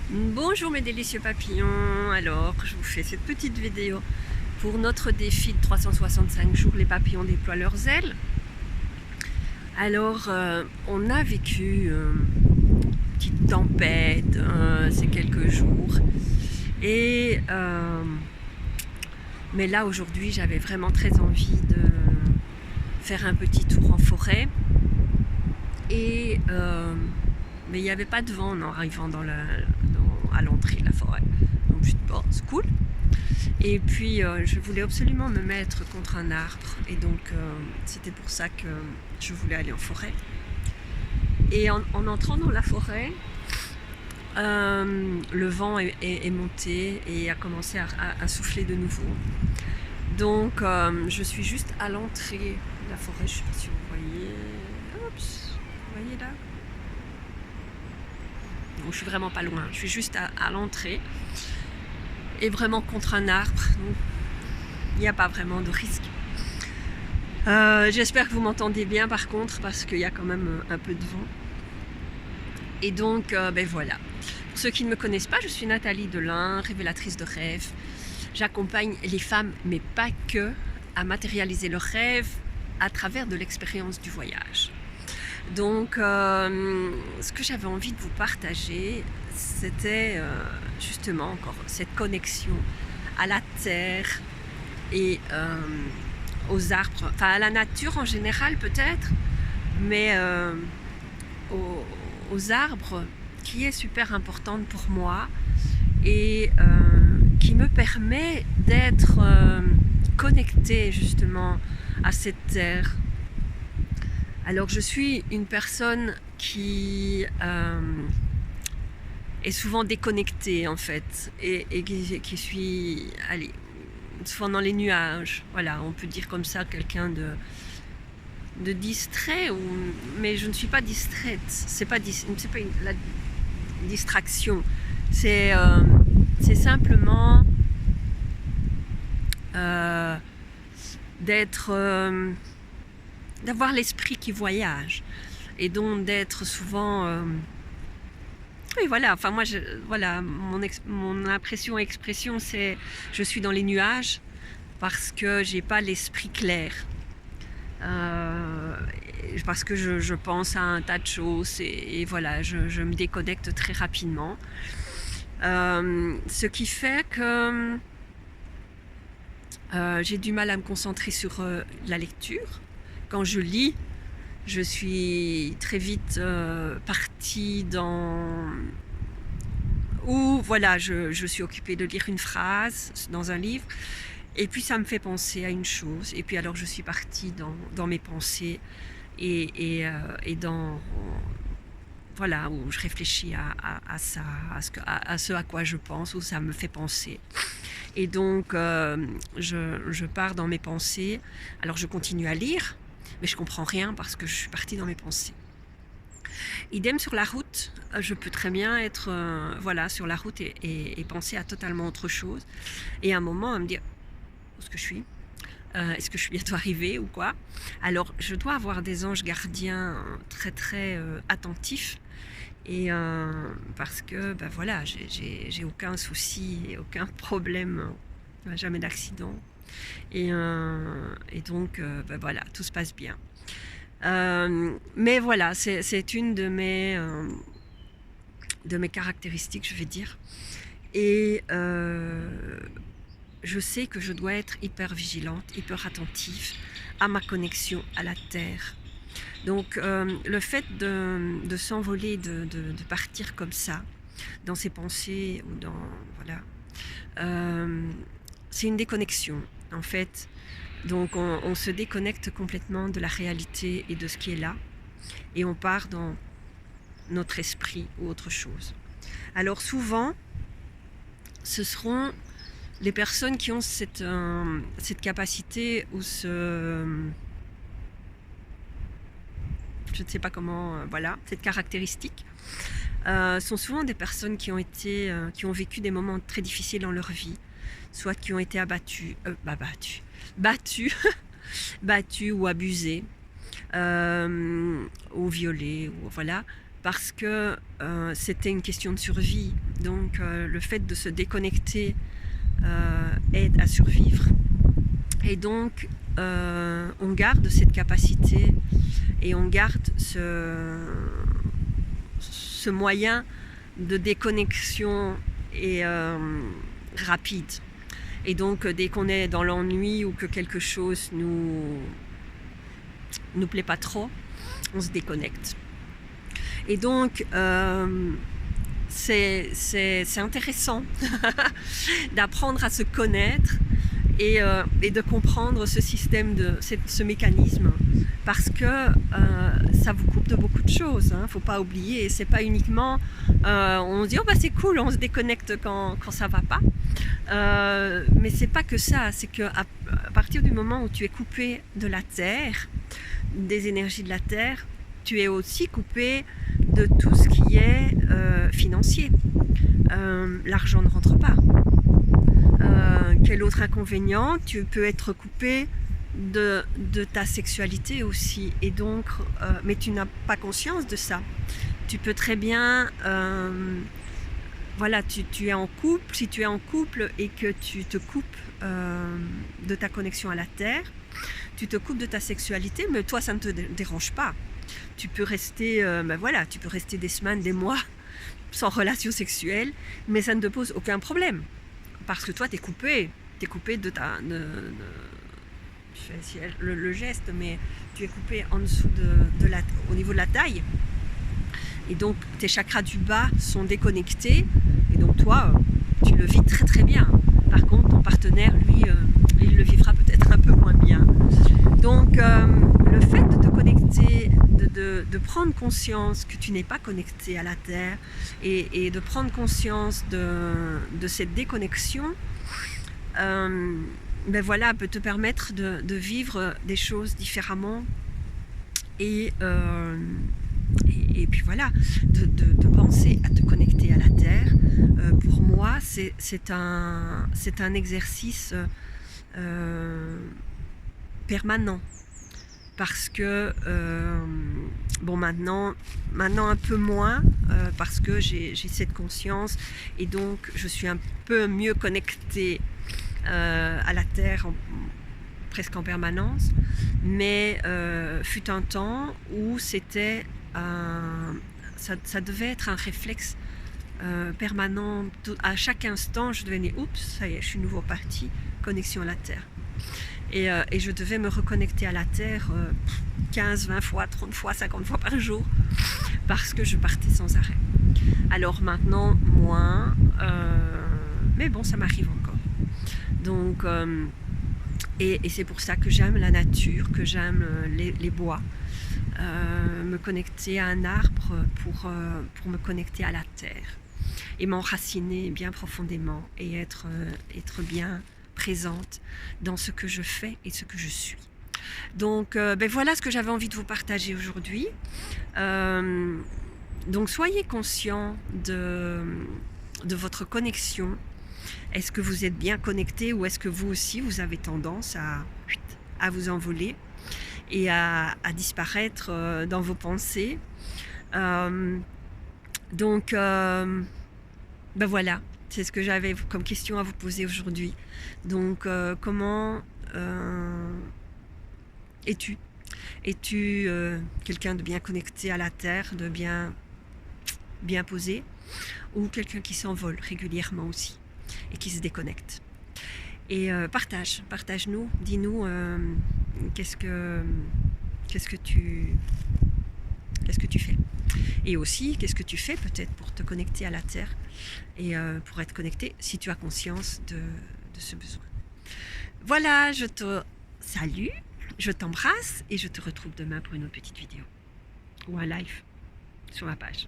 Bonjour mes délicieux papillons, alors je vous fais cette petite vidéo pour notre défi de 365 jours, les papillons déploient leurs ailes. Alors on a vécu une petite tempête ces quelques jours et mais là aujourd'hui j'avais vraiment très envie de faire un petit tour en forêt et mais il n'y avait pas de vent en arrivant à l'entrée de la forêt. Donc je me suis dit, bon, c'est cool. Et puis je voulais absolument me mettre contre un arbre. Et donc c'était pour ça que je voulais aller en forêt. Et en entrant dans la forêt, le vent est monté et a commencé à souffler de nouveau. Donc je suis juste à l'entrée de la forêt. Je ne sais pas si vous voyez. Oups, vous voyez là? Donc je suis vraiment pas loin, je suis juste à l'entrée et vraiment contre un arbre, donc il n'y a pas vraiment de risque. J'espère que vous m'entendez bien par contre parce qu'il y a quand même un peu de vent. Et donc ben voilà. Pour ceux qui ne me connaissent pas, je suis Nathalie Delin, révélatrice de rêves. J'accompagne les femmes, mais pas que, à matérialiser leurs rêves à travers de l'expérience du voyage. Donc ce que j'avais envie de vous partager, c'était justement encore cette connexion à la terre et aux arbres, enfin à la nature en général peut-être, mais aux arbres qui est super importante pour moi et qui me permet d'être connectée justement à cette terre. Alors je suis une personne qui est souvent déconnectée en fait et qui suis souvent dans les nuages. Voilà, on peut dire comme ça quelqu'un de distrait, mais je ne suis pas distraite. C'est pas la distraction. C'est simplement d'avoir l'esprit qui voyage et donc d'être souvent oui voilà, enfin moi voilà, mon impression et expression c'est je suis dans les nuages parce que j'ai pas l'esprit clair, parce que je pense à un tas de choses et voilà, je me déconnecte très rapidement, ce qui fait que j'ai du mal à me concentrer sur la lecture. Quand je lis, je suis très vite partie dans... Ou voilà, je suis occupée de lire une phrase dans un livre, et puis ça me fait penser à une chose, et puis alors je suis partie dans mes pensées, et dans... Voilà, où je réfléchis à ça, à ce à quoi je pense, où ça me fait penser. Et donc, je pars dans mes pensées. Alors, je continue à lire, mais je comprends rien parce que je suis partie dans mes pensées. Idem sur la route, je peux très bien être voilà, sur la route et penser à totalement autre chose. Et à un moment, à me dire, où est-ce que je suis ? Est-ce que je suis bientôt arrivée ou quoi ? Alors, je dois avoir des anges gardiens très très attentifs. Et parce que ben voilà, j'ai aucun souci et aucun problème, jamais d'accident. Et donc ben voilà, tout se passe bien. Mais voilà, c'est une de mes caractéristiques, je vais dire. Et je sais que je dois être hyper vigilante, hyper attentive à ma connexion à la terre. Donc le fait de s'envoler, de partir comme ça, dans ses pensées ou dans... Voilà, c'est une déconnexion en fait. Donc on se déconnecte complètement de la réalité et de ce qui est là. Et on part dans notre esprit ou autre chose. Alors souvent, ce seront les personnes qui ont cette capacité ou je ne sais pas comment, voilà, cette caractéristique, sont souvent des personnes qui ont vécu des moments très difficiles dans leur vie, soit qui ont été battues ou abusées, ou violées, ou voilà, parce que c'était une question de survie. Donc le fait de se déconnecter aide à survivre. Et donc on garde cette capacité et on garde ce moyen de déconnexion et rapide. Et donc dès qu'on est dans l'ennui ou que quelque chose nous plaît pas trop, on se déconnecte. Et donc c'est intéressant d'apprendre à se connaître et de comprendre ce système, ce mécanisme, parce que ça vous coupe de beaucoup de choses, hein, faut pas oublier. Et c'est pas uniquement on se dit oh bah c'est cool, on se déconnecte quand ça va pas, mais c'est pas que ça, c'est que à partir du moment où tu es coupé de la terre, des énergies de la terre, tu es aussi coupé de tout ce qui est financier. L'argent ne rentre pas. Quel autre inconvénient? Tu peux être coupé de ta sexualité aussi, et donc mais tu n'as pas conscience de ça. Tu peux très bien voilà, tu es en couple, si tu es en couple et que tu te coupes de ta connexion à la terre, tu te coupes de ta sexualité, mais toi ça ne te dérange pas. Tu peux rester voilà, tu peux rester des semaines, des mois sans relation sexuelle, mais ça ne te pose aucun problème, parce que toi tu es coupé de ta je vais essayer le geste, mais tu es coupé en dessous au niveau de la taille, et donc tes chakras du bas sont déconnectés, et donc toi tu le vis très très bien. Par contre ton partenaire lui il le vivra peut-être un peu moins bien. Donc le fait de te connecter, de prendre conscience que tu n'es pas connecté à la terre, et de prendre conscience de cette déconnexion, ben voilà, peut te permettre de vivre des choses différemment, et puis voilà, de penser à te connecter à la terre. Pour moi c'est un exercice permanent, parce que bon, maintenant un peu moins, parce que j'ai cette conscience, et donc je suis un peu mieux connectée à la terre presque en permanence, mais fut un temps où c'était ça devait être un réflexe permanent. À chaque instant je devais dire oups, ça y est, je suis nouveau parti, connexion à la terre. Et je devais me reconnecter à la terre 15, 20 fois, 30 fois, 50 fois par jour, parce que je partais sans arrêt. Alors maintenant moins, mais bon, ça m'arrive encore. Donc et c'est pour ça que j'aime la nature, que j'aime les bois, me connecter à un arbre pour me connecter à la terre, et m'enraciner bien profondément, et être bien présente dans ce que je fais et ce que je suis. Donc ben voilà ce que j'avais envie de vous partager aujourd'hui. Donc soyez conscients de votre connexion. Est-ce que vous êtes bien connecté, ou est-ce que vous aussi vous avez tendance à vous envoler et à disparaître dans vos pensées? Donc ben voilà, c'est ce que j'avais comme question à vous poser aujourd'hui. Donc comment es-tu quelqu'un de bien connecté à la terre, de bien posé, ou quelqu'un qui s'envole régulièrement aussi et qui se déconnecte? Et partage-nous, dis-nous qu'est-ce que tu fais, et aussi qu'est-ce que tu fais peut-être pour te connecter à la terre, et pour être connecté, si tu as conscience de ce besoin. Voilà, je te salue, je t'embrasse, et je te retrouve demain pour une autre petite vidéo ou un live sur ma page.